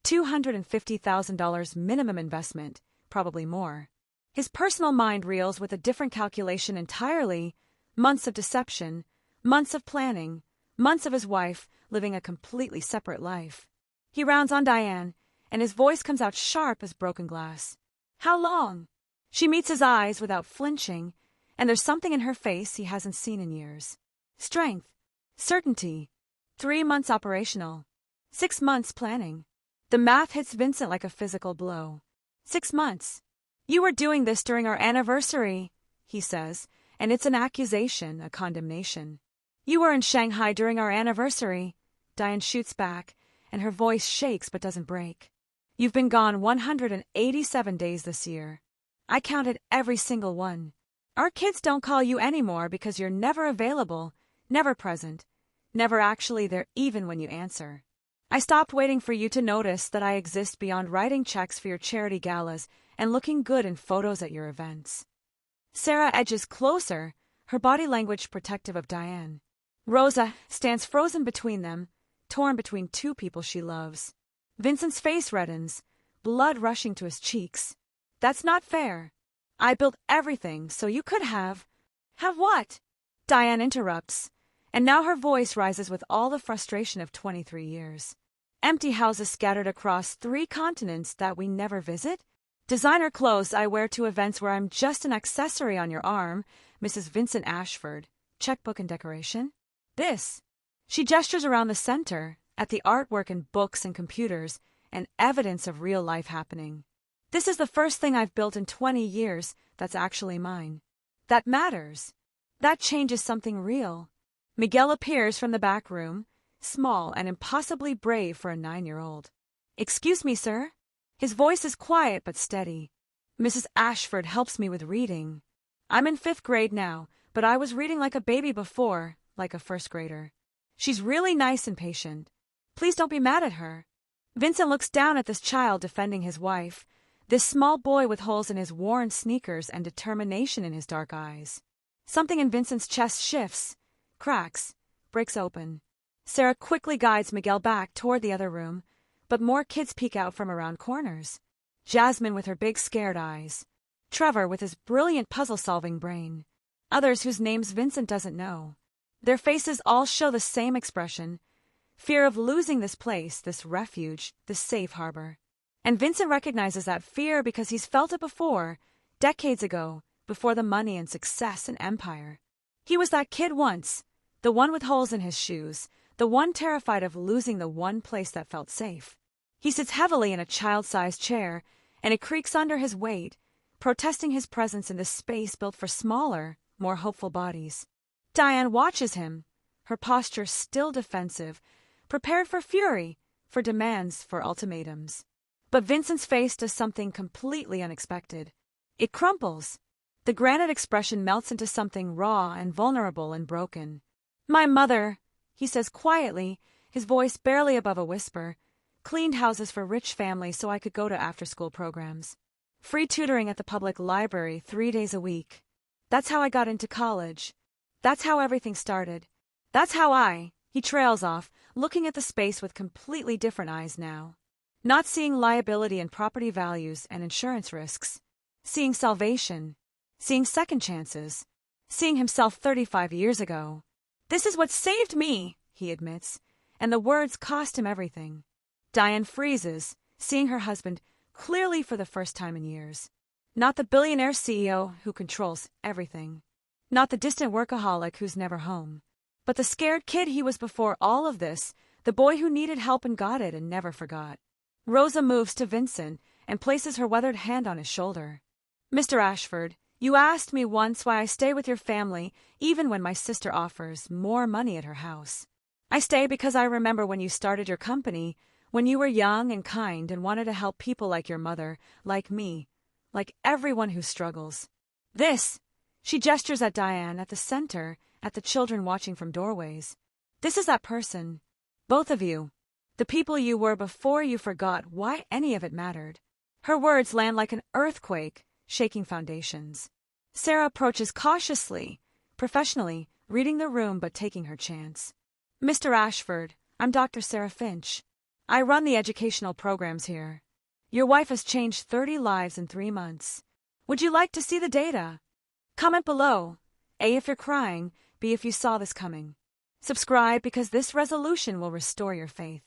A: $250,000 minimum investment, probably more. His personal mind reels with a different calculation entirely. Months of deception, months of planning, months of his wife living a completely separate life. He rounds on Diane, and his voice comes out sharp as broken glass. How long? She meets his eyes without flinching, and there's something in her face he hasn't seen in years. Strength. Certainty. 3 months operational. 6 months planning. The math hits Vincent like a physical blow. 6 months. You were doing this during our anniversary, he says, and it's an accusation, a condemnation. You were in Shanghai during our anniversary. Diane shoots back, and her voice shakes but doesn't break. You've been gone 187 days this year. I counted every single one. Our kids don't call you anymore because you're never available, never present, never actually there even when you answer. I stopped waiting for you to notice that I exist beyond writing checks for your charity galas and looking good in photos at your events. Sarah edges closer, her body language protective of Diane. Rosa stands frozen between them, torn between two people she loves. Vincent's face reddens, blood rushing to his cheeks. That's not fair. I built everything so you could have. Have what? Diane interrupts, and now her voice rises with all the frustration of 23 years. Empty houses scattered across 3 continents that we never visit? Designer clothes I wear to events where I'm just an accessory on your arm, Mrs. Vincent Ashford, checkbook and decoration? This. She gestures around the center, at the artwork and books and computers, and evidence of real life happening. This is the first thing I've built in 20 years that's actually mine. That matters. That changes something real. Miguel appears from the back room, small and impossibly brave for a 9-year-old. Excuse me, sir. His voice is quiet but steady. Mrs. Ashford helps me with reading. I'm in 5th grade now, but I was reading like a baby before, like a 1st grader. She's really nice and patient. Please don't be mad at her. Vincent looks down at this child defending his wife, this small boy with holes in his worn sneakers and determination in his dark eyes. Something in Vincent's chest shifts, cracks, breaks open. Sarah quickly guides Miguel back toward the other room, but more kids peek out from around corners. Jasmine with her big scared eyes. Trevor with his brilliant puzzle-solving brain. others whose names Vincent doesn't know. Their faces all show the same expression: fear of losing this place, this refuge, this safe harbor. And Vincent recognizes that fear because he's felt it before, decades ago, before the money and success and empire. He was that kid once, the one with holes in his shoes, the one terrified of losing the one place that felt safe. He sits heavily in a child-sized chair, and it creaks under his weight, protesting his presence in this space built for smaller, more hopeful bodies. Diane watches him, her posture still defensive, prepared for fury, for demands, for ultimatums. But Vincent's face does something completely unexpected. It crumples. The granite expression melts into something raw and vulnerable and broken. "My mother," he says quietly, his voice barely above a whisper, "cleaned houses for rich families so I could go to after-school programs. Free tutoring at the public library 3 days a week. That's how I got into college. That's how everything started. That's how I—" He trails off, looking at the space with completely different eyes now. Not seeing liability and property values and insurance risks. Seeing salvation. Seeing second chances. Seeing himself 35 years ago. "This is what saved me," he admits, and the words cost him everything. Diane freezes, seeing her husband clearly for the first time in years. Not the billionaire CEO who controls everything. Not the distant workaholic who's never home. But the scared kid he was before all of this, the boy who needed help and got it and never forgot. Rosa moves to Vincent and places her weathered hand on his shoulder. "Mr. Ashford, you asked me once why I stay with your family even when my sister offers more money at her house. I stay because I remember when you started your company, when you were young and kind and wanted to help people like your mother, like me, like everyone who struggles. This," she gestures at Diane, at the center, at the children watching from doorways. "This is that person. Both of you. The people you were before you forgot why any of it mattered." Her words land like an earthquake, shaking foundations. Sarah approaches cautiously, professionally, reading the room but taking her chance. "Mr. Ashford, I'm Dr. Sarah Finch. I run the educational programs here. Your wife has changed 30 lives in 3 months. Would you like to see the data? Comment below. A, if you're crying. B, if you saw this coming. Subscribe because this resolution will restore your faith."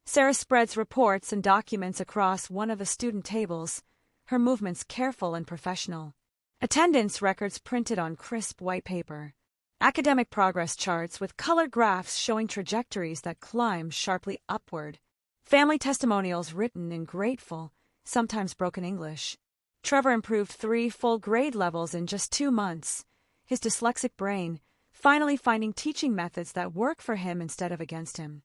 A: Sarah spreads reports and documents across one of the student tables, her movements careful and professional. Attendance records printed on crisp white paper. Academic progress charts with colored graphs showing trajectories that climb sharply upward. Family testimonials written in grateful, sometimes broken English. Trevor improved 3 full grade levels in just 2 months, his dyslexic brain finally finding teaching methods that work for him instead of against him.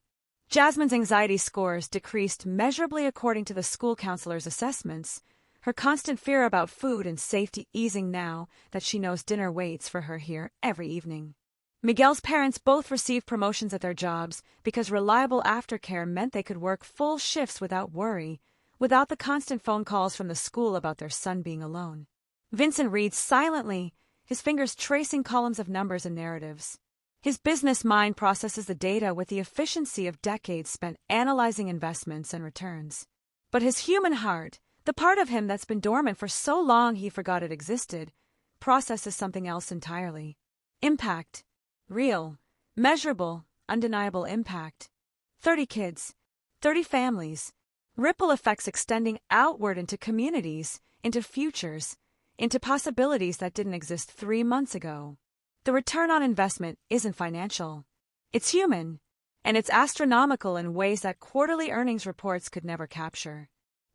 A: Jasmine's anxiety scores decreased measurably according to the school counselor's assessments, her constant fear about food and safety easing now that she knows dinner waits for her here every evening. Miguel's parents both received promotions at their jobs because reliable aftercare meant they could work full shifts without worry, without the constant phone calls from the school about their son being alone. Vincent reads silently, his fingers tracing columns of numbers and narratives. His business mind processes the data with the efficiency of decades spent analyzing investments and returns. But his human heart, the part of him that's been dormant for so long he forgot it existed, processes something else entirely. Impact. Real, measurable, undeniable impact. 30 kids, 30 families, ripple effects extending outward into communities, into futures, into possibilities that didn't exist 3 months ago. The return on investment isn't financial. It's human, and it's astronomical in ways that quarterly earnings reports could never capture.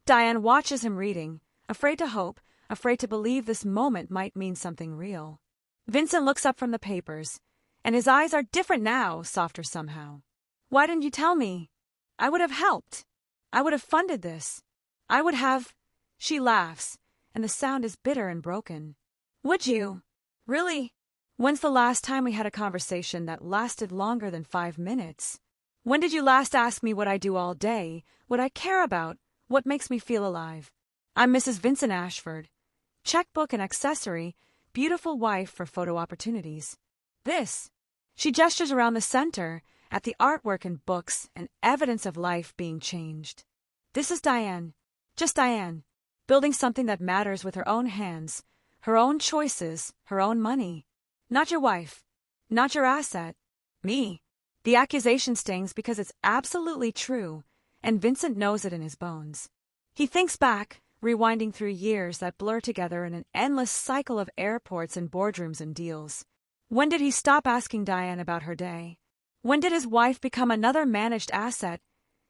A: Diane watches him reading, afraid to hope, afraid to believe this moment might mean something real. Vincent looks up from the papers, and his eyes are different now, softer somehow. "Why didn't you tell me? I would have helped. I would have funded this. I would have—" She laughs, and the sound is bitter and broken. "Would you? Really? When's the last time we had a conversation that lasted longer than 5 minutes? When did you last ask me what I do all day, what I care about, what makes me feel alive? I'm Mrs. Vincent Ashford. Checkbook and accessory, beautiful wife for photo opportunities. This." She gestures around the center, at the artwork and books and evidence of life being changed. "This is Diane, just Diane, building something that matters with her own hands, her own choices, her own money. Not your wife. Not your asset. Me. The accusation stings because it's absolutely true, and Vincent knows it in his bones. He thinks back, rewinding through years that blur together in an endless cycle of airports and boardrooms and deals. When did he stop asking Diane about her day? When did his wife become another managed asset,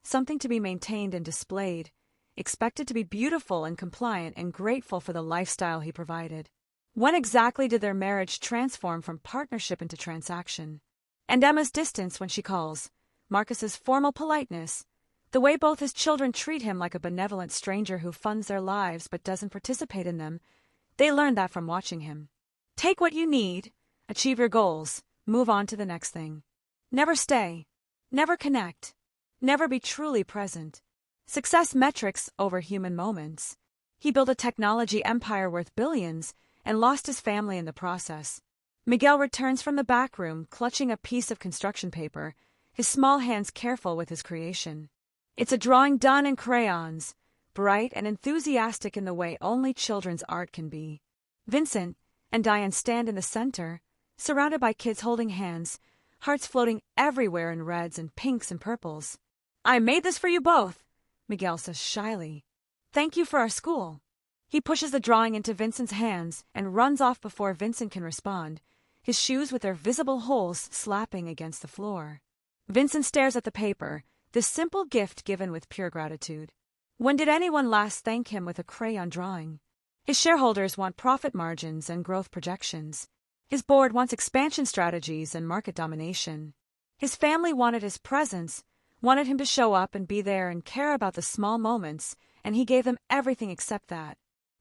A: something to be maintained and displayed, expected to be beautiful and compliant and grateful for the lifestyle he provided? When exactly did their marriage transform from partnership into transaction? And Emma's distance when she calls, Marcus's formal politeness, the way both his children treat him like a benevolent stranger who funds their lives but doesn't participate in them, they learned that from watching him. Take what you need, achieve your goals, move on to the next thing. Never stay. Never connect. Never be truly present. Success metrics over human moments. He built a technology empire worth billions and lost his family in the process. Miguel returns from the back room, clutching a piece of construction paper, his small hands careful with his creation. It's a drawing done in crayons, bright and enthusiastic in the way only children's art can be. Vincent and Diane stand in the center, surrounded by kids holding hands, hearts floating everywhere in reds and pinks and purples. I made this for you both, Miguel says shyly. Thank you for our school. He pushes the drawing into Vincent's hands and runs off before Vincent can respond, his shoes with their visible holes slapping against the floor. Vincent stares at the paper, this simple gift given with pure gratitude. When did anyone last thank him with a crayon drawing? His shareholders want profit margins and growth projections. His board wants expansion strategies and market domination. His family wanted his presence, wanted him to show up and be there and care about the small moments, and he gave them everything except that.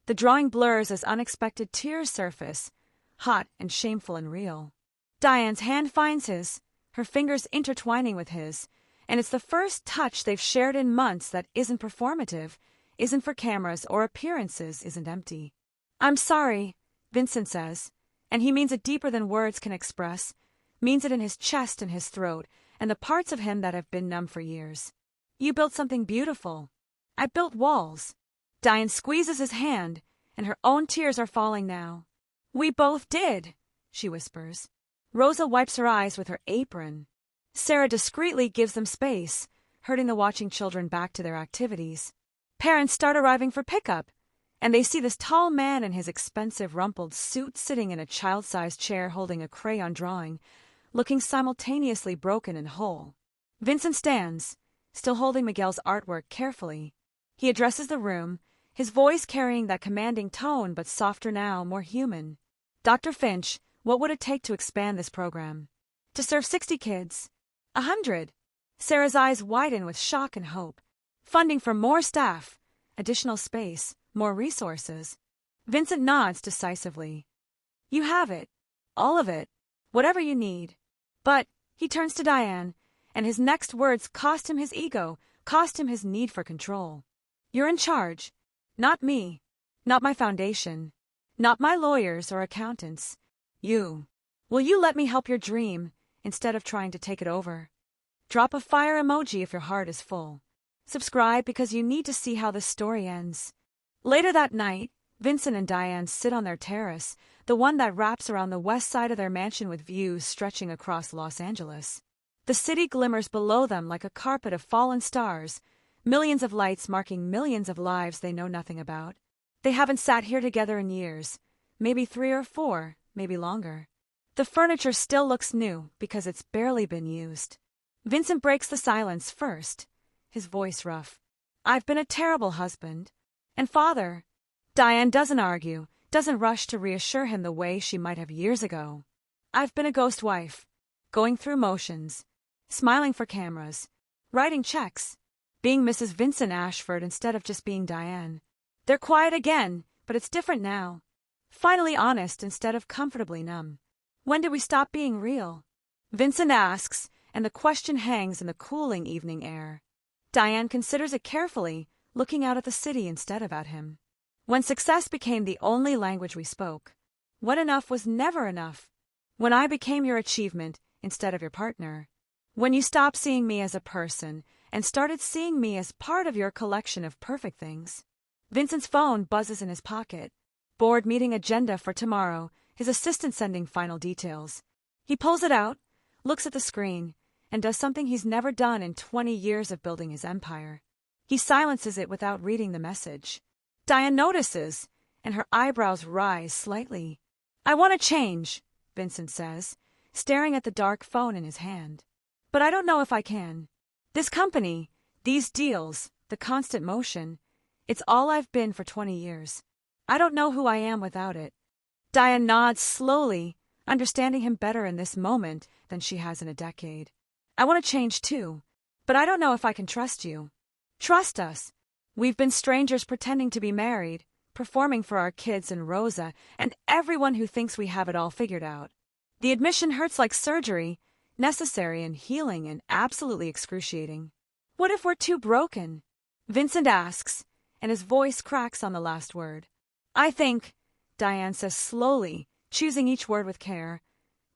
A: The drawing blurs as unexpected tears surface, hot and shameful and real. Diane's hand finds his, her fingers intertwining with his, and it's the first touch they've shared in months that isn't performative, isn't for cameras or appearances, isn't empty. I'm sorry, Vincent says, and he means it deeper than words can express, means it in his chest and his throat, and the parts of him that have been numb for years. You built something beautiful. I built walls. Diane squeezes his hand, and her own tears are falling now. We both did, she whispers. Rosa wipes her eyes with her apron. Sarah discreetly gives them space, herding the watching children back to their activities. Parents start arriving for pickup, and they see this tall man in his expensive rumpled suit sitting in a child-sized chair holding a crayon drawing, looking simultaneously broken and whole. Vincent stands, still holding Miguel's artwork carefully. He addresses the room, his voice carrying that commanding tone but softer now, more human. Dr. Finch, what would it take to expand this program? To serve 60 kids? 100? Sarah's eyes widen with shock and hope. Funding for more staff, additional space, more resources. Vincent nods decisively. You have it. All of it. Whatever you need. But he turns to Diane, and his next words cost him his ego, cost him his need for control. You're in charge. Not me. Not my foundation. Not my lawyers or accountants. You. Will you let me help your dream, instead of trying to take it over? Drop a fire emoji if your heart is full. Subscribe because you need to see how this story ends. Later that night, Vincent and Diane sit on their terrace, the one that wraps around the west side of their mansion with views stretching across Los Angeles. The city glimmers below them like a carpet of fallen stars, millions of lights marking millions of lives they know nothing about. They haven't sat here together in years, maybe 3 or 4, maybe longer. The furniture still looks new because it's barely been used. Vincent breaks the silence first, his voice rough. I've been a terrible husband and father. Diane doesn't argue, doesn't rush to reassure him the way she might have years ago. I've been a ghost wife, going through motions, smiling for cameras, writing checks, being Mrs. Vincent Ashford instead of just being Diane. They're quiet again, but it's different now. Finally honest instead of comfortably numb. When did we stop being real? Vincent asks, and the question hangs in the cooling evening air. Diane considers it carefully, looking out at the city instead of at him. When success became the only language we spoke. When enough was never enough. When I became your achievement instead of your partner. When you stopped seeing me as a person and started seeing me as part of your collection of perfect things. Vincent's phone buzzes in his pocket. Board meeting agenda for tomorrow, his assistant sending final details. He pulls it out, looks at the screen, and does something he's never done in 20 years of building his empire. He silences it without reading the message. Diane notices, and her eyebrows rise slightly. "I want to change," Vincent says, staring at the dark phone in his hand. "But I don't know if I can. This company, these deals, the constant motion, it's all I've been for 20 years. I don't know who I am without it." Diane nods slowly, understanding him better in this moment than she has in a decade. "I want to change too, but I don't know if I can trust you." "Trust us. We've been strangers pretending to be married, performing for our kids and Rosa, and everyone who thinks we have it all figured out. The admission hurts like surgery, necessary and healing and absolutely excruciating. What if we're too broken?" Vincent asks, and his voice cracks on the last word. "I think," Diane says slowly, choosing each word with care,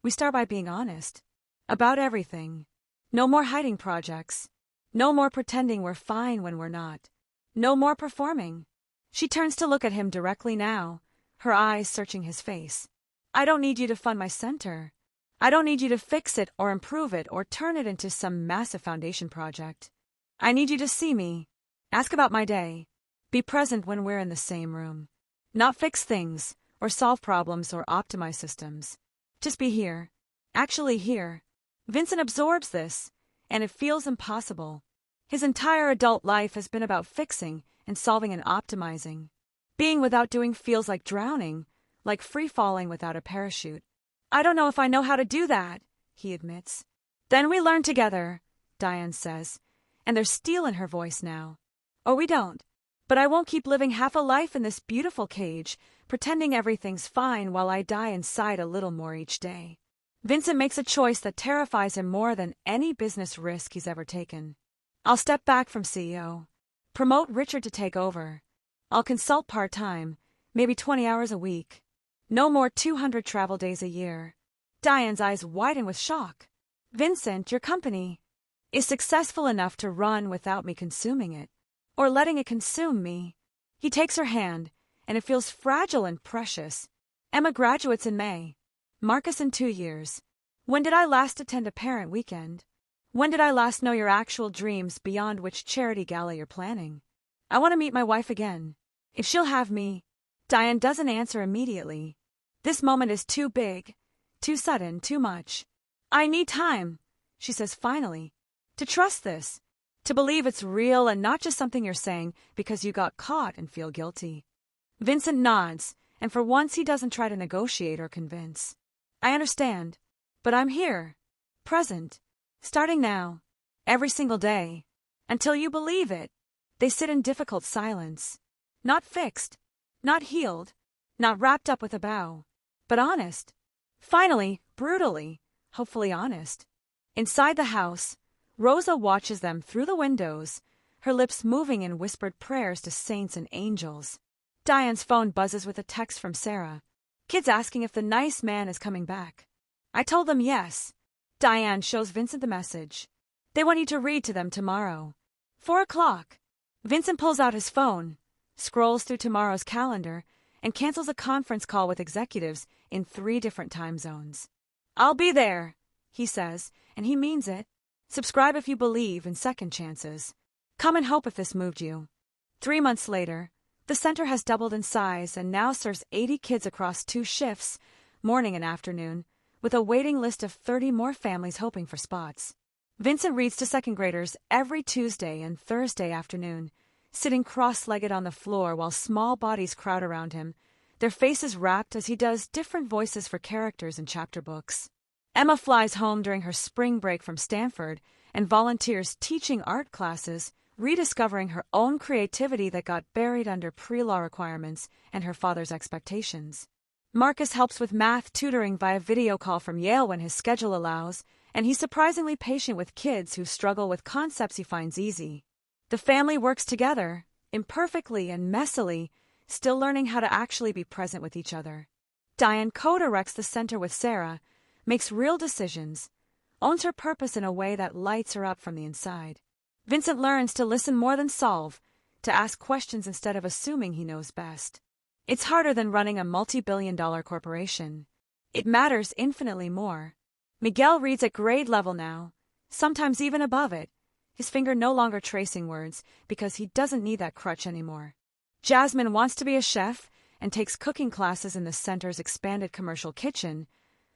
A: "we start by being honest. About everything. No more hiding projects. No more pretending we're fine when we're not. No more performing." She turns to look at him directly now, her eyes searching his face. "I don't need you to fund my center. I don't need you to fix it or improve it or turn it into some massive foundation project. I need you to see me, ask about my day, be present when we're in the same room. Not fix things, or solve problems or optimize systems. Just be here. Actually here." Vincent absorbs this, and it feels impossible. His entire adult life has been about fixing and solving and optimizing. Being without doing feels like drowning, like free-falling without a parachute. "I don't know if I know how to do that," he admits. "Then we learn together," Diane says, and there's steel in her voice now. "Or we don't. But I won't keep living half a life in this beautiful cage, pretending everything's fine while I die inside a little more each day." Vincent makes a choice that terrifies him more than any business risk he's ever taken. "I'll step back from CEO. Promote Richard to take over. I'll consult part-time, maybe 20 hours a week. No more 200 travel days a year." Diane's eyes widen with shock. "Vincent, your company is successful enough to run without me consuming it, or letting it consume me." He takes her hand, and it feels fragile and precious. "Emma graduates in May. Marcus in 2 years. When did I last attend a parent weekend? When did I last know your actual dreams beyond which charity gala you're planning? I want to meet my wife again. If she'll have me." Diane doesn't answer immediately. This moment is too big, too sudden, too much. "I need time," she says finally, "to trust this, to believe it's real and not just something you're saying because you got caught and feel guilty." Vincent nods, and for once he doesn't try to negotiate or convince. "I understand, but I'm here, present, starting now, every single day, until you believe it." They sit in difficult silence. Not fixed, not healed, not wrapped up with a bow, but honest. Finally, brutally, hopefully honest. Inside the house, Rosa watches them through the windows, her lips moving in whispered prayers to saints and angels. Diane's phone buzzes with a text from Sarah. "Kids asking if the nice man is coming back. I told them yes." Diane shows Vincent the message. "They want you to read to them tomorrow. 4 o'clock. Vincent pulls out his phone, scrolls through tomorrow's calendar, and cancels a conference call with executives in 3 different time zones. "I'll be there," he says, and he means it. Subscribe if you believe in second chances. Come and hope if this moved you. 3 months later, the center has doubled in size and now serves 80 kids across 2 shifts, morning and afternoon, with a waiting list of 30 more families hoping for spots. Vincent reads to second graders every Tuesday and Thursday afternoon, sitting cross-legged on the floor while small bodies crowd around him, their faces wrapped as he does different voices for characters in chapter books. Emma flies home during her spring break from Stanford and volunteers teaching art classes, rediscovering her own creativity that got buried under pre-law requirements and her father's expectations. Marcus helps with math tutoring via video call from Yale when his schedule allows, and he's surprisingly patient with kids who struggle with concepts he finds easy. The family works together, imperfectly and messily, still learning how to actually be present with each other. Diane co-directs the center with Sarah, makes real decisions, owns her purpose in a way that lights her up from the inside. Vincent learns to listen more than solve, to ask questions instead of assuming he knows best. It's harder than running a multi-billion-dollar corporation. It matters infinitely more. Miguel reads at grade level now, sometimes even above it, his finger no longer tracing words because he doesn't need that crutch anymore. Jasmine wants to be a chef and takes cooking classes in the center's expanded commercial kitchen,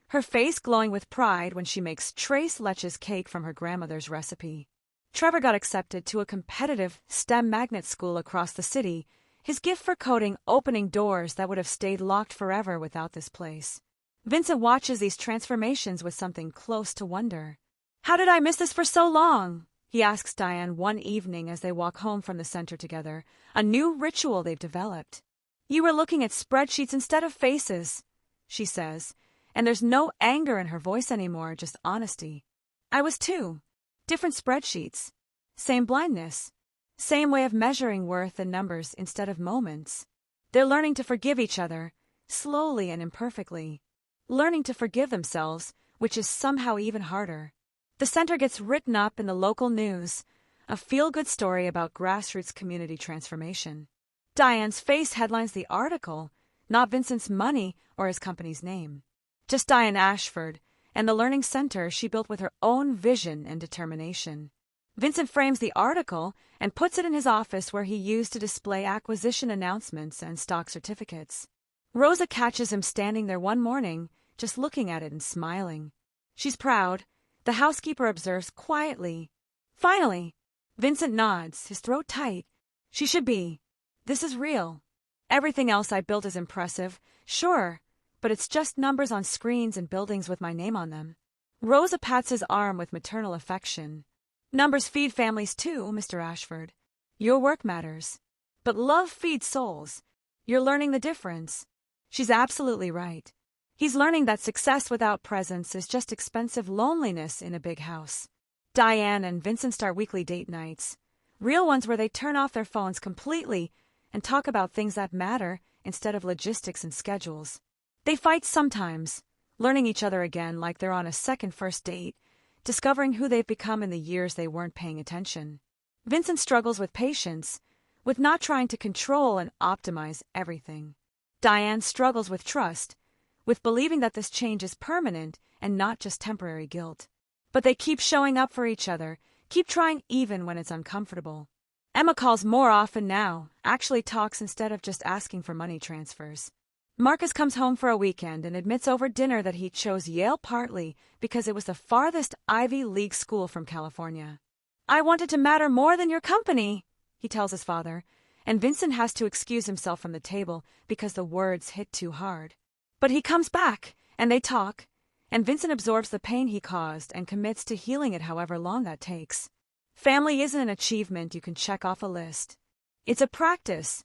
A: her face glowing with pride when she makes tres leches cake from her grandmother's recipe. Trevor got accepted to a competitive STEM magnet school across the city, his gift for coding opening doors that would have stayed locked forever without this place. Vincent watches these transformations with something close to wonder. "How did I miss this for so long?" he asks Diane one evening as they walk home from the center together, a new ritual they've developed. "You were looking at spreadsheets instead of faces," she says, and there's no anger in her voice anymore, just honesty. "I was too. Different spreadsheets. Same blindness. Same way of measuring worth in numbers instead of moments. They're learning to forgive each other, slowly and imperfectly. Learning to forgive themselves, which is somehow even harder. The center gets written up in the local news, a feel-good story about grassroots community transformation. Diane's face headlines the article, not Vincent's money or his company's name. Just Diane Ashford, and the learning center she built with her own vision and determination. Vincent frames the article and puts it in his office where he used to display acquisition announcements and stock certificates. Rosa catches him standing there one morning, just looking at it and smiling. She's proud. The housekeeper observes quietly. "Finally!" Vincent nods, his throat tight. "She should be. This is real. Everything else I built is impressive, sure, but it's just numbers on screens and buildings with my name on them." Rosa pats his arm with maternal affection. "Numbers feed families too, Mr. Ashford. Your work matters. But love feeds souls. You're learning the difference." She's absolutely right. He's learning that success without presence is just expensive loneliness in a big house. Diane and Vincent start weekly date nights. Real ones where they turn off their phones completely and talk about things that matter instead of logistics and schedules. They fight sometimes, learning each other again like they're on a second first date, discovering who they've become in the years they weren't paying attention. Vincent struggles with patience, with not trying to control and optimize everything. Diane struggles with trust, with believing that this change is permanent and not just temporary guilt. But they keep showing up for each other, keep trying even when it's uncomfortable. Emma calls more often now, actually talks instead of just asking for money transfers. Marcus comes home for a weekend and admits over dinner that he chose Yale partly because it was the farthest Ivy League school from California. "I wanted to matter more than your company," he tells his father, and Vincent has to excuse himself from the table because the words hit too hard. But he comes back, and they talk, and Vincent absorbs the pain he caused and commits to healing it however long that takes. Family isn't an achievement you can check off a list. It's a practice,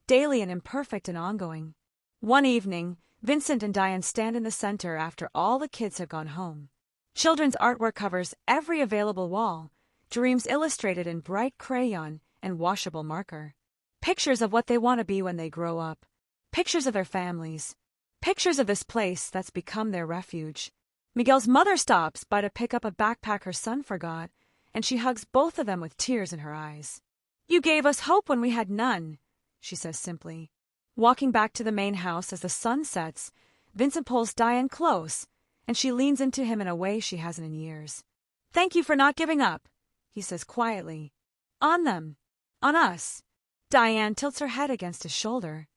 A: daily and imperfect and ongoing. One evening, Vincent and Diane stand in the center after all the kids have gone home. Children's artwork covers every available wall, dreams illustrated in bright crayon and washable marker. Pictures of what they want to be when they grow up. Pictures of their families. Pictures of this place that's become their refuge. Miguel's mother stops by to pick up a backpack her son forgot, and she hugs both of them with tears in her eyes. "You gave us hope when we had none," she says simply. Walking back to the main house as the sun sets, Vincent pulls Diane close, and she leans into him in a way she hasn't in years. "Thank you for not giving up," he says quietly. "On them. On us." Diane tilts her head against his shoulder.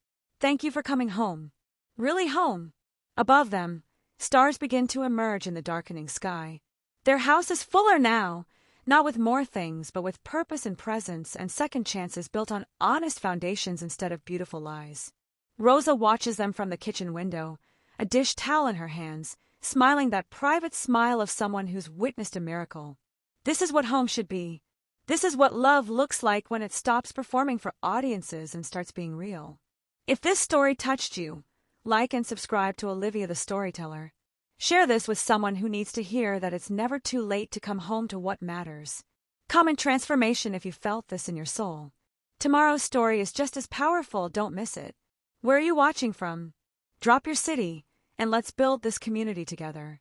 A: "Thank you for coming home. Really home." Above them, stars begin to emerge in the darkening sky. Their house is fuller now, not with more things, but with purpose and presence and second chances built on honest foundations instead of beautiful lies. Rosa watches them from the kitchen window, a dish towel in her hands, smiling that private smile of someone who's witnessed a miracle. This is what home should be. This is what love looks like when it stops performing for audiences and starts being real. If this story touched you, like and subscribe to Olivia the Storyteller. Share this with someone who needs to hear that it's never too late to come home to what matters. Comment transformation if you felt this in your soul. Tomorrow's story is just as powerful, don't miss it. Where are you watching from? Drop your city, and let's build this community together.